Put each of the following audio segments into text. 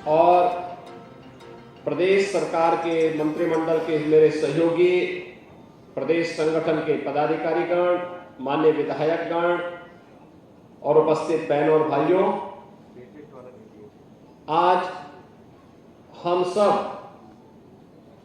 और प्रदेश सरकार के मंत्रिमंडल के मेरे सहयोगी, प्रदेश संगठन के पदाधिकारीगण, मान्य विधायकगण और उपस्थित बहनों और भाइयों, आज हम सब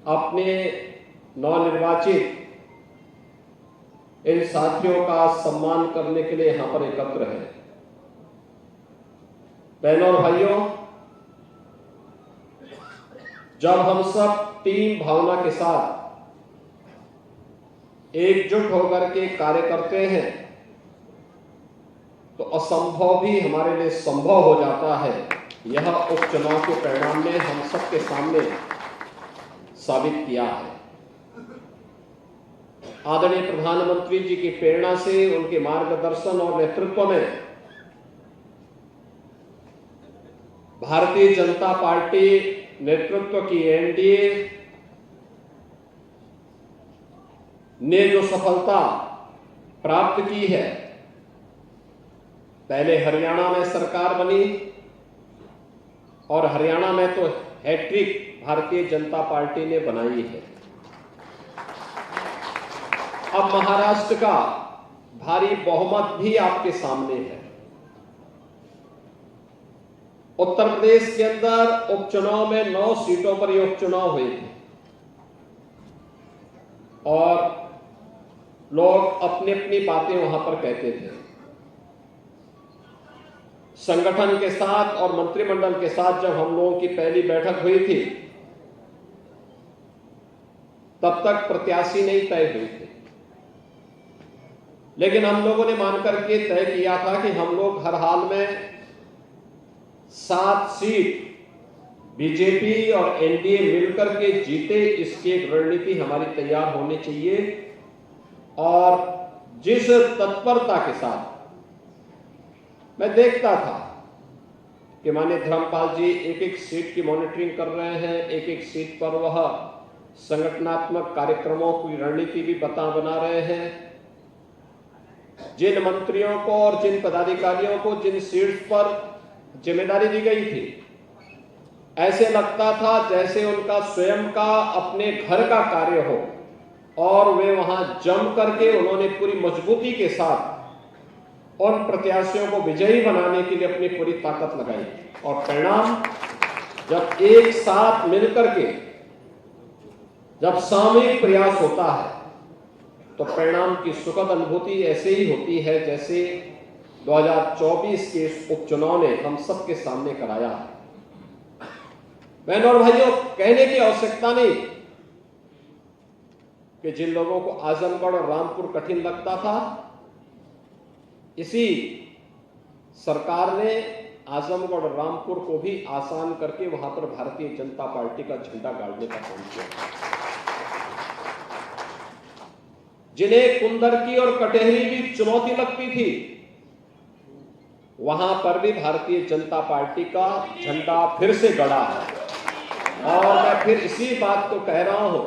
अपने नवनिर्वाचित इन साथियों का सम्मान करने के लिए यहां पर एकत्र हैं। बहनों और भाइयों, जब हम सब टीम भावना के साथ एकजुट होकर के कार्य करते हैं तो असंभव भी हमारे लिए संभव हो जाता है। यह उपचुनाव के परिणाम ने हम सबके सामने साबित किया है। आदरणीय प्रधानमंत्री जी की प्रेरणा से, उनके मार्गदर्शन और नेतृत्व में भारतीय जनता पार्टी नेतृत्व की एनडीए ने जो सफलता प्राप्त की है, पहले हरियाणा में सरकार बनी और हरियाणा में तो हैट्रिक भारतीय जनता पार्टी ने बनाई है। अब महाराष्ट्र का भारी बहुमत भी आपके सामने है। उत्तर प्रदेश के अंदर उपचुनाव में 9 सीटों पर ये उपचुनाव हुए थे और लोग अपनी अपनी बातें वहां पर कहते थे। संगठन के साथ और मंत्रिमंडल के साथ जब हम लोगों की पहली बैठक हुई थी, तब तक प्रत्याशी नहीं तय हुए थे, लेकिन हम लोगों ने मानकर के तय किया था कि हम लोग हर हाल में 7 सीट बीजेपी और एनडीए मिलकर के जीते, इसकी एक रणनीति हमारी तैयार होनी चाहिए। और जिस तत्परता के साथ मैं देखता था कि माननीय धर्मपाल जी एक एक सीट की मॉनिटरिंग कर रहे हैं, एक एक सीट पर वह संगठनात्मक कार्यक्रमों की रणनीति भी बना रहे हैं। जिन मंत्रियों को और जिन पदाधिकारियों को जिन सीट्स पर जिम्मेदारी दी गई थी, ऐसे लगता था जैसे उनका स्वयं का अपने घर का कार्य हो और वे वहां जम करके उन्होंने पूरी मजबूती के साथ उन प्रत्याशियों को विजयी बनाने के लिए अपनी पूरी ताकत लगाई। और परिणाम जब एक साथ मिलकर के जब सामूहिक प्रयास होता है तो परिणाम की सुखद अनुभूति ऐसे ही होती है जैसे 2024 के इस उपचुनाव ने हम सबके सामने कराया है। बहनों और भाइयों, कहने की आवश्यकता नहीं कि जिन लोगों को आजमगढ़ और रामपुर कठिन लगता था, इसी सरकार ने आजमगढ़ और रामपुर को भी आसान करके वहां पर भारतीय जनता पार्टी का झंडा गाड़ने का काम किया। जिन्हें कुंदरकी और कटेहरी भी चुनौती लगती थी, वहां पर भी भारतीय जनता पार्टी का झंडा फिर से गड़ा है। और मैं फिर इसी बात को कह रहा हूं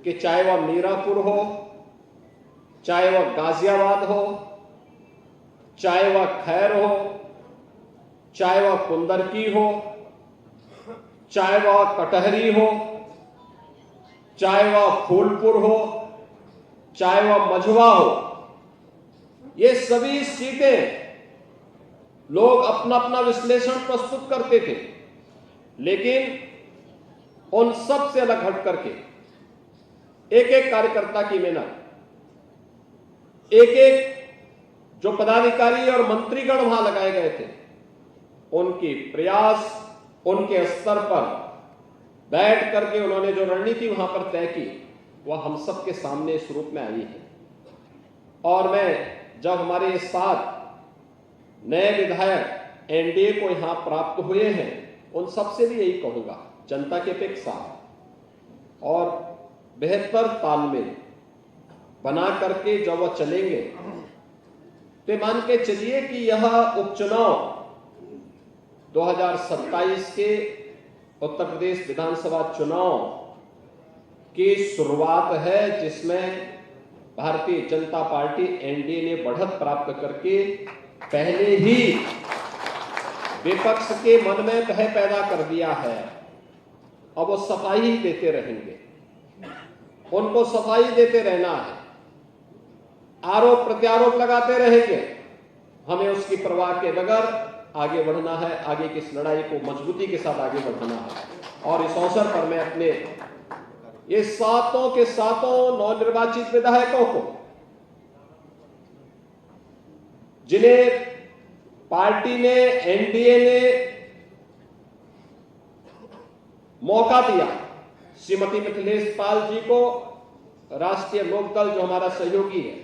कि चाहे वह मीरापुर हो, चाहे वह गाजियाबाद हो, चाहे वह खैर हो, चाहे वह कुंदरकी हो, चाहे वह कटहरी हो, चाहे वह फूलपुर हो, चाहे वह मझवा हो, ये सभी सीटें लोग अपना अपना विश्लेषण प्रस्तुत करते थे, लेकिन उन सब से अलग हट करके एक एक कार्यकर्ता की मेहनत, एक एक जो पदाधिकारी और मंत्रीगण वहां लगाए गए थे, उनकी प्रयास, उनके स्तर पर बैठ करके उन्होंने जो रणनीति वहां पर तय की, वह हम सबके सामने इस रूप में आई है। और मैं जब हमारे साथ नए विधायक एनडीए को यहां प्राप्त हुए हैं, उन सबसे भी यही कहूंगा, जनता की अपेक्षा और बेहतर तालमेल बना करके जब वह चलेंगे तो मान के चलिए कि यह उपचुनाव 2027 के उत्तर प्रदेश विधानसभा चुनाव की शुरुआत है, जिसमें भारतीय जनता पार्टी एनडीए ने बढ़त प्राप्त करके पहले ही विपक्ष के मन में भय पैदा कर दिया है। अब वो सफाई ही देते रहेंगे, उनको सफाई देते रहना है, आरोप प्रत्यारोप लगाते रहेंगे। हमें उसकी परवाह के बगैर आगे बढ़ना है, आगे की इस लड़ाई को मजबूती के साथ आगे बढ़ाना है। और इस अवसर पर मैं अपने ये सातों के सातों नवनिर्वाचित विधायकों को, जिन्हें पार्टी ने, एनडीए ने मौका दिया, श्रीमती मिथिलेश पाल जी को, राष्ट्रीय लोकदल जो हमारा सहयोगी है,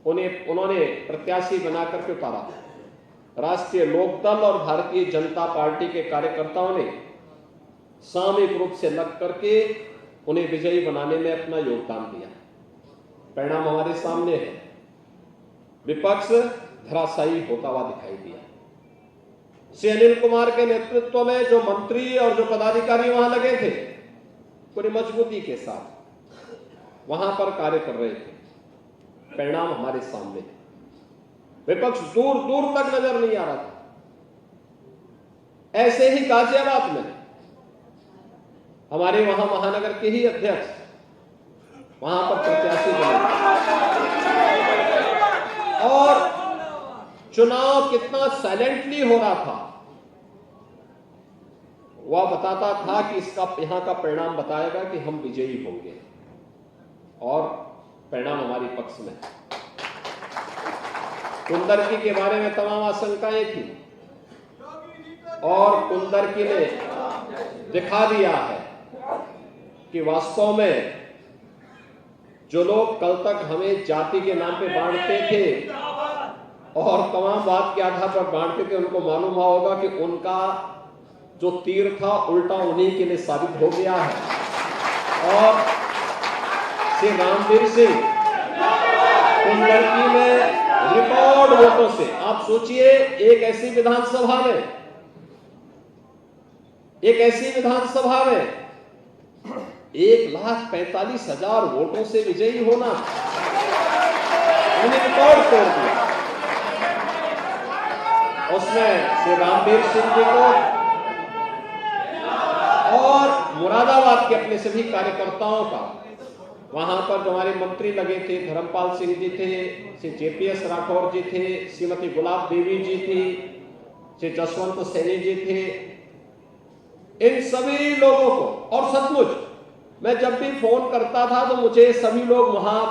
उन्होंने प्रत्याशी बना करके उतारा। राष्ट्रीय लोकदल और भारतीय जनता पार्टी के कार्यकर्ताओं ने सामूहिक रूप से लग करके उन्हें विजयी बनाने में अपना योगदान दिया। परिणाम हमारे सामने है। विपक्ष धराशायी होता हुआ दिखाई दिया। श्री अनिल कुमार के नेतृत्व में जो मंत्री और जो पदाधिकारी वहां लगे थे, पूरी मजबूती के साथ वहां पर कार्य कर रहे थे। परिणाम हमारे सामने। विपक्ष दूर दूर तक नजर नहीं आ रहा था। ऐसे ही गाजियाबाद में हमारे वहां महानगर के ही अध्यक्ष वहां पर प्रत्याशी बने और चुनाव कितना साइलेंटली हो रहा था वह बताता था कि इसका यहां का परिणाम बताएगा कि हम विजयी होंगे, और परिणाम हमारे पक्ष में। कुंदरकी के बारे में तमाम आशंकाएं थी और कुंदरकी ने दिखा दिया है कि वास्तव में जो लोग कल तक हमें जाति के नाम पे बांटते थे और तमाम बात के आधार पर बांटते थे, उनको मालूम हुआ होगा कि उनका जो तीर था उल्टा उन्हीं के लिए साबित हो गया है। और श्री रामवीर सिंह कुंदरकी में रिकॉर्ड वोटों से, आप सोचिए, एक ऐसी विधानसभा में 1,45,000 वोटों से विजयी होना, उन्हें रिकॉर्ड तोड़ दिया। उसमें श्री रामवीर सिंह जी को और मुरादाबाद के अपने सभी कार्यकर्ताओं का, वहां पर जो हमारे मंत्री लगे थे, धर्मपाल सिंह जी थे, श्री जेपीएस राठौर जी थे, श्रीमती गुलाब देवी जी थी, श्री जसवंत सैनी जी थे, इन सभी लोगों को। और सचमुच मैं जब भी फोन करता था तो मुझे सभी लोग वहां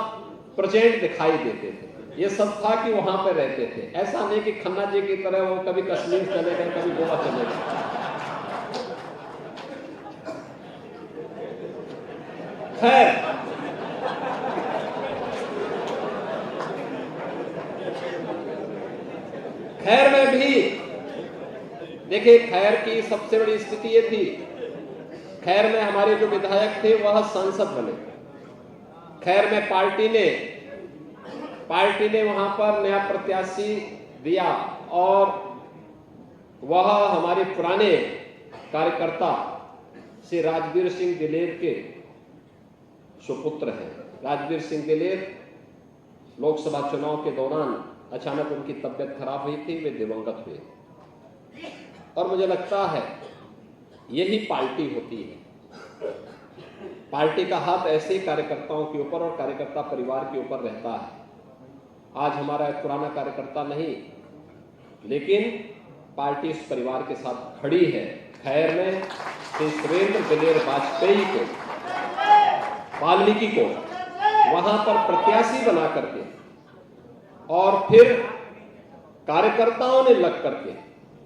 प्रेजेंट दिखाई देते थे। ये सब था कि वहां पर रहते थे। ऐसा नहीं कि खन्ना जी की तरह वो कभी कश्मीर चले गए, कभी गोवा चले गए। खैर में भी देखिए, खैर की सबसे बड़ी स्थिति ये थी, खैर में हमारे जो विधायक थे वह सांसद बने। खैर में पार्टी ने वहां पर नया प्रत्याशी दिया और वह हमारे पुराने कार्यकर्ता श्री राजवीर सिंह दिलेर के सुपुत्र हैं। राजवीर सिंह दिलेर लोकसभा चुनाव के दौरान अचानक उनकी तबियत खराब हुई थी, वे दिवंगत हुए। और मुझे लगता है यही पार्टी होती है। पार्टी का हाथ ऐसे ही कार्यकर्ताओं के ऊपर और कार्यकर्ता परिवार के ऊपर रहता है। आज हमारा एक पुराना कार्यकर्ता नहीं, लेकिन पार्टी इस परिवार के साथ खड़ी है। खैर में श्री सुरेंद्र दिलेर वाजपेयी को, वाल्मीकि को वहां पर प्रत्याशी बना करके और फिर कार्यकर्ताओं ने लग करके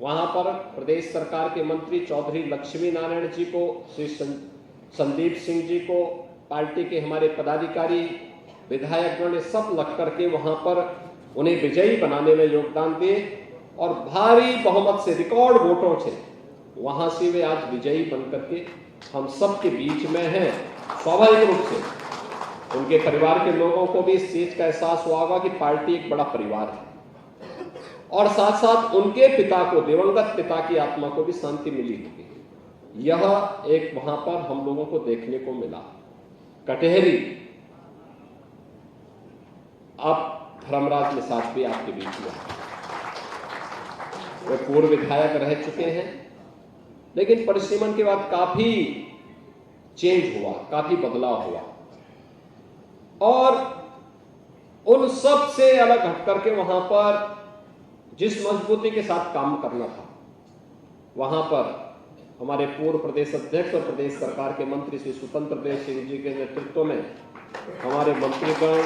वहां पर प्रदेश सरकार के मंत्री चौधरी लक्ष्मी नारायण जी को, श्री संदीप सिंह जी को, पार्टी के हमारे पदाधिकारी विधायकगण ने सब लग करके वहां पर उन्हें विजयी बनाने में योगदान दिए और भारी बहुमत से, रिकॉर्ड वोटों से वहां से वे आज विजयी बनकर के हम सब के बीच में हैं। स्वाभाविक रूप से उनके परिवार के लोगों को भी इस चीज का एहसास हुआ होगा कि पार्टी एक बड़ा परिवार है, और साथ साथ उनके पिता को, दिवंगत पिता की आत्मा को भी शांति मिली होगी। यह एक वहां पर हम लोगों को देखने को मिला। कटहरी, अब धर्मराज निषाद भी आपके बीच में। वे पूर्व विधायक रह चुके हैं, लेकिन परिसीमन के बाद काफी चेंज हुआ, काफी बदलाव हुआ और उन सब से अलग हट करके वहां पर जिस मजबूती के साथ काम करना था, वहां पर हमारे पूर्व प्रदेश अध्यक्ष और प्रदेश सरकार के मंत्री श्री स्वतंत्र देव सिंह जी के नेतृत्व में हमारे मंत्रीगण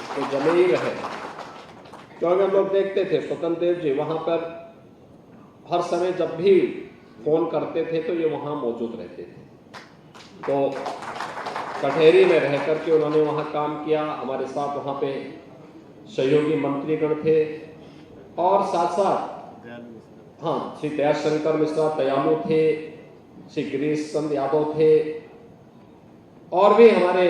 तो जमे ही रहे। क्योंकि हम लोग देखते थे स्वतंत्र देव जी वहां पर हर समय जब भी फोन करते थे तो ये वहां मौजूद रहते थे। तो कटहरी में रह करके उन्होंने वहां काम किया, हमारे साथ वहां पे सहयोगी मंत्रीगण थे और साथ साथ श्री दयाशंकर मिश्रा दयालु थे, श्री गिरीश चंद्र यादव थे और भी हमारे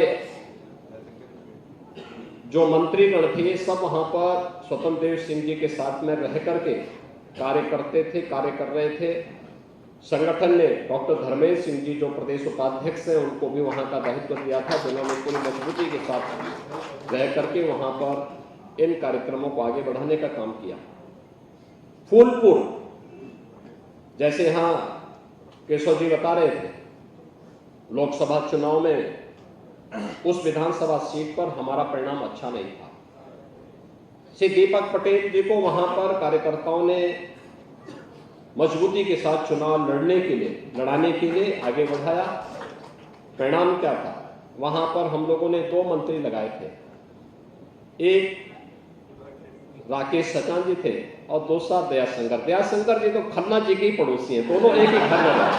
जो मंत्रीगण थे सब वहां पर स्वतंत्र देव सिंह जी के साथ में रह करके कार्य करते थे, कार्य कर रहे थे। संगठन ने डॉक्टर धर्मेश सिंह जी जो प्रदेश उपाध्यक्ष हैं उनको भी वहां का दायित्व दिया था, जिन्होंने पूरी मजबूती के साथ रह करके वहां पर इन कार्यक्रमों को आगे बढ़ाने का काम किया। फूलपुर जैसे यहां केशव जी बता रहे थे, लोकसभा चुनाव में उस विधानसभा सीट पर हमारा परिणाम अच्छा नहीं था। श्री दीपक पटेल जी को वहां पर कार्यकर्ताओं ने मजबूती के साथ चुनाव लड़ाने के लिए आगे बढ़ाया। परिणाम क्या था? वहां पर हम लोगों ने 2 मंत्री लगाए थे, एक राकेश सचान जी थे और दूसरा दयाशंकर जी तो खन्ना जी के ही पड़ोसी हैं, दोनों एक ही घर में रहते,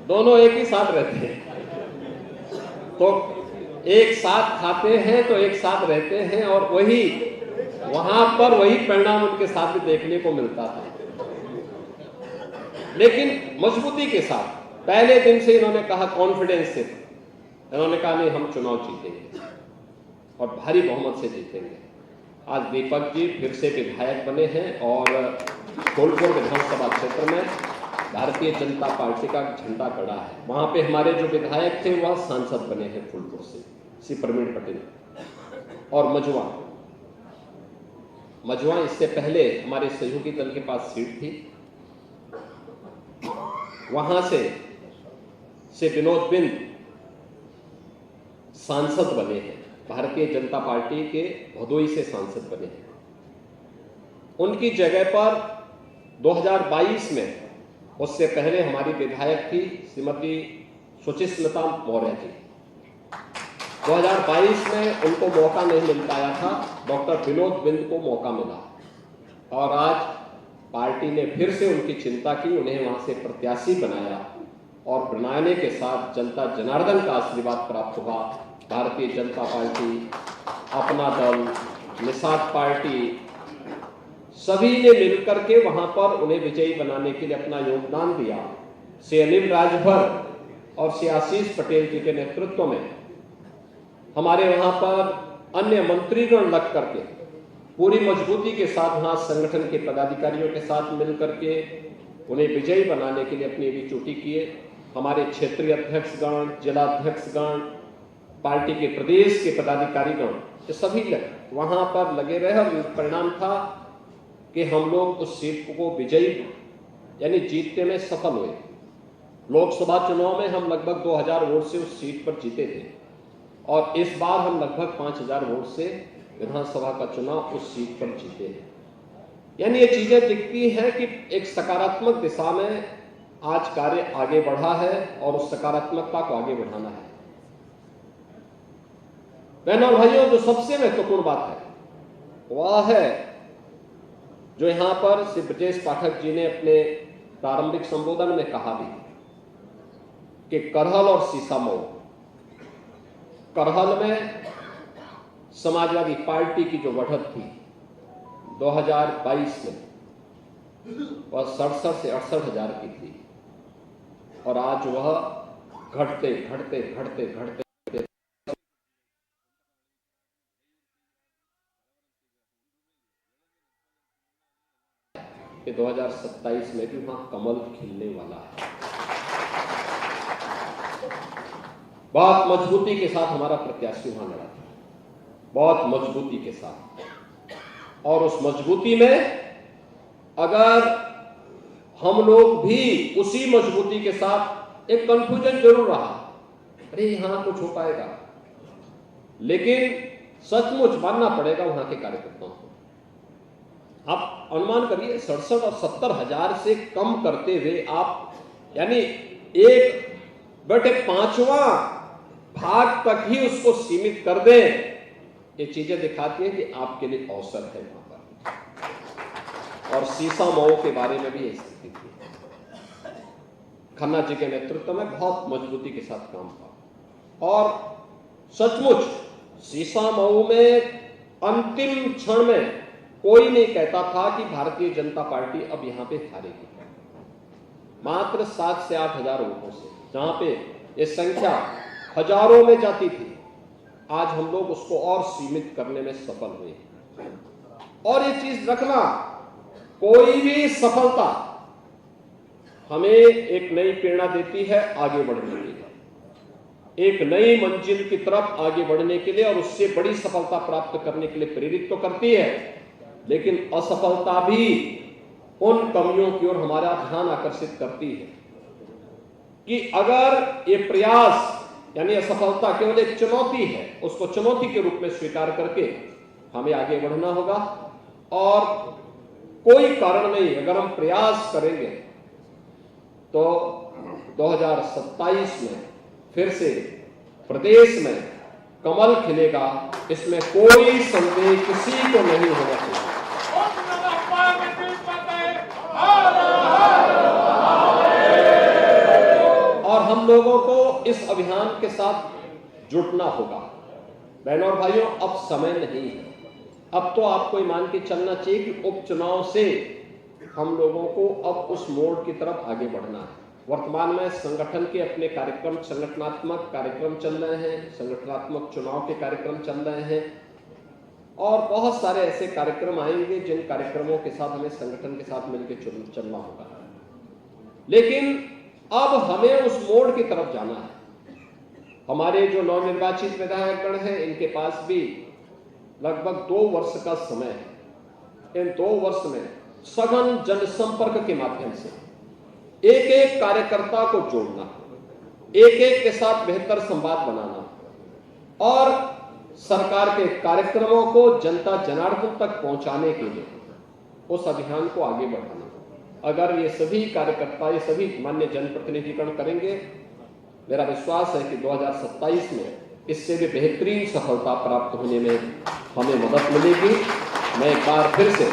दोनों एक ही साथ रहते हैं, तो एक साथ खाते हैं तो एक साथ रहते हैं और वही वहां पर वही परिणाम उनके साथ भी देखने को मिलता था। लेकिन मजबूती के साथ पहले दिन से इन्होंने कहा, कॉन्फिडेंस से इन्होंने कहा नहीं हम चुनाव जीतेंगे और भारी बहुमत से जीतेंगे। आज दीपक जी फिर से विधायक बने हैं और फूलपुर विधानसभा क्षेत्र में भारतीय जनता पार्टी का झंडा गड़ा है। वहां पे हमारे जो विधायक थे वह सांसद बने हैं फूलपुर से, श्री प्रवीण पटेल। और मजवा इससे पहले हमारे सहयोगी दल के पास सीट थी, वहां से विनोद बिंद सांसद बने हैं, भारतीय जनता पार्टी के भदोई से सांसद बने हैं। उनकी जगह पर 2022 में उससे पहले हमारी विधायक थी श्रीमती सुचिस्मिता मौर्य जी। 2022 में उनको मौका नहीं मिल पाया था, डॉक्टर विनोद बिंद को मौका मिला और आज पार्टी ने फिर से उनकी चिंता की, उन्हें वहां से प्रत्याशी बनाया और बनाने के साथ जनता जनार्दन का आशीर्वाद प्राप्त हुआ। भारतीय जनता पार्टी, अपना दल, निषाद पार्टी सभी ने मिलकर के वहां पर उन्हें विजयी बनाने के लिए अपना योगदान दिया। श्री अनिल राजभर और श्री आशीष पटेल जी के नेतृत्व में हमारे वहां पर अन्य मंत्रीगण लग करके पूरी मजबूती के साथ वहां संगठन के पदाधिकारियों के साथ मिलकर के उन्हें विजयी बनाने के लिए अपनी भी चुटी किए। हमारे क्षेत्रीय अध्यक्षगण, जिला अध्यक्षगण, पार्टी के प्रदेश के पदाधिकारीगण, ये सभी वहां पर लगे रहे और परिणाम था कि हम लोग उस सीट को विजयी यानी जीतने में सफल हुए। लोकसभा चुनाव में हम लगभग 2000 वोट से उस सीट पर जीते थे और इस बार हम लगभग 5000 वोट से विधानसभा का चुनाव उस सीट पर जीते हैं। यानी ये चीजें दिखती हैं कि एक सकारात्मक दिशा में आज कार्य आगे बढ़ा है और उस सकारात्मकता को आगे बढ़ाना है। बहनों और भाइयों, जो सबसे महत्वपूर्ण बात है वह है जो यहां पर श्री ब्रजेश पाठक जी ने अपने प्रारंभिक संबोधन में कहा भी कि करहल और सीसामऊ, करहल में समाजवादी पार्टी की जो बढ़त थी 2022 में वह 67 से 68 हजार की थी और आज वह घटते घटते घटते घटते कि 2027 में भी वहां कमल खिलने वाला है। बहुत मजबूती के साथ हमारा प्रत्याशी वहां लड़ा था, बहुत मजबूती के साथ, और उस मजबूती में अगर हम लोग भी उसी मजबूती के साथ, एक कंफ्यूजन जरूर रहा, अरे यहां कुछ हो पाएगा, लेकिन सचमुच मानना पड़ेगा वहां के कार्यकर्ताओं को। आप अनुमान करिए 67 और 70 हजार से कम करते हुए आप यानी एक बटे 5वां भाग तक ही उसको सीमित कर दें, ये चीजें दिखाती है कि आपके लिए अवसर है वहां पर। और सीसा मऊ के बारे में भी ये स्थिति थी। खन्ना जी के नेतृत्व में बहुत मजबूती के साथ काम हुआ और सचमुच सीसा मऊ में अंतिम क्षण में कोई नहीं कहता था कि भारतीय जनता पार्टी अब यहां पे हारेगी। मात्र 7 से 8 हजार वोटों से, जहां पे ये संख्या हजारों में जाती थी, आज हम लोग उसको और सीमित करने में सफल हुए। और ये चीज रखना, कोई भी सफलता हमें एक नई प्रेरणा देती है आगे बढ़ने के लिए, एक नई मंजिल की तरफ आगे बढ़ने के लिए, और उससे बड़ी सफलता प्राप्त करने के लिए प्रेरित तो करती है, लेकिन असफलता भी उन कमियों की ओर हमारा ध्यान आकर्षित करती है कि अगर ये प्रयास यानी असफलता केवल एक चुनौती है, उसको चुनौती के रूप में स्वीकार करके हमें आगे बढ़ना होगा। और कोई कारण नहीं, अगर हम प्रयास करेंगे तो 2027 में फिर से प्रदेश में कमल खिलेगा, इसमें कोई संदेह किसी को नहीं होना चाहिए। और हम लोगों को इस अभियान के साथ जुटना होगा। बहनों और भाइयों, अब समय नहीं है, अब तो आपको मान के चलना चाहिए कि उपचुनाव से हम लोगों को अब उस मोड़ की तरफ आगे बढ़ना है। वर्तमान में संगठन के अपने कार्यक्रम, संगठनात्मक कार्यक्रम चल रहे हैं, संगठनात्मक चुनाव के कार्यक्रम चल रहे हैं, और बहुत सारे ऐसे कार्यक्रम आएंगे जिन कार्यक्रमों के साथ हमें संगठन के साथ मिलकर चलना होगा। लेकिन अब हमें उस मोड़ की तरफ जाना है। हमारे जो नवनिर्वाचित विधायकगण हैं, इनके पास भी लगभग 2 वर्ष का समय है। इन 2 वर्ष में सघन जनसंपर्क के माध्यम से एक एक कार्यकर्ता को जोड़ना, एक एक के साथ बेहतर संवाद बनाना और सरकार के कार्यक्रमों को जनता जनार्दन तक पहुंचाने के लिए उस अभियान को आगे बढ़ाना। अगर ये सभी कार्यकर्ता, ये सभी मान्य जनप्रतिनिधिगण करेंगे, मेरा विश्वास है कि 2027 में इससे भी बेहतरीन सफलता प्राप्त होने में हमें मदद मिलेगी। मैं एक बार फिर से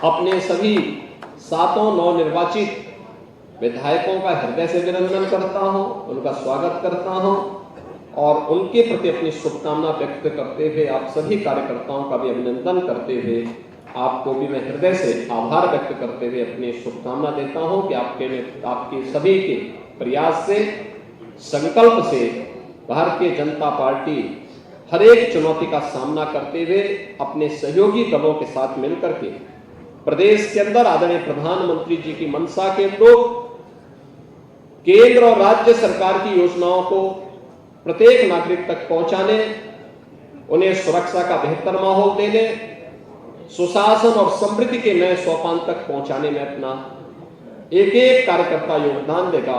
अपने सभी 7 नवनिर्वाचित विधायकों का हृदय से अभिनंदन करता हूं, उनका स्वागत करता हूं और उनके प्रति अपनी शुभकामना व्यक्त करते हुए, आप सभी कार्यकर्ताओं का भी अभिनंदन करते हुए, आपको भी मैं हृदय से आभार व्यक्त करते हुए अपनी शुभकामना देता हूं कि आपके सभी के प्रयास से, संकल्प से भारतीय जनता पार्टी हर एक चुनौती का सामना करते हुए अपने सहयोगी दलों के साथ मिलकर के प्रदेश के अंदर आदरणीय प्रधानमंत्री जी की मंशा के अनुरूप केंद्र और राज्य सरकार की योजनाओं को प्रत्येक नागरिक तक पहुंचाने, उन्हें सुरक्षा का बेहतर माहौल देने, सुशासन और समृद्धि के नए सोपान तक पहुंचाने में अपना एक एक कार्यकर्ता योगदान देगा।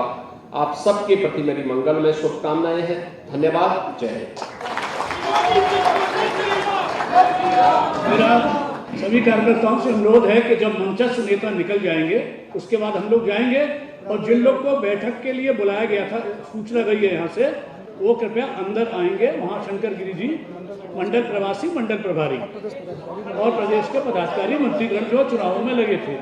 आप सबके प्रति मेरी मंगलमय शुभकामनाएं हैं। धन्यवाद। जय हिंद। मेरा सभी कार्यकर्ताओं से अनुरोध है कि जब मंचस्थ नेता निकल जाएंगे उसके बाद हम लोग जाएंगे, और जिन लोग को बैठक के लिए बुलाया गया था, सूचना गई है यहाँ से, वो कृपया अंदर आएंगे। वहाँ शंकर गिरी जी मंडल प्रवासी, मंडल प्रभारी और प्रदेश के पदाधिकारी मंत्रीगण जो चुनावों में लगे थे।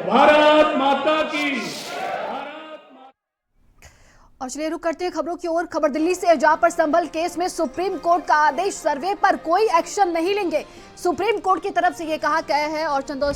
भारत माता की। और चलिए रुक करते हैं खबरों की ओर। खबर दिल्ली से, जहां पर संभल केस में सुप्रीम कोर्ट का आदेश, सर्वे पर कोई एक्शन नहीं लेंगे, सुप्रीम कोर्ट की तरफ से ये कहा गया है। और चंदो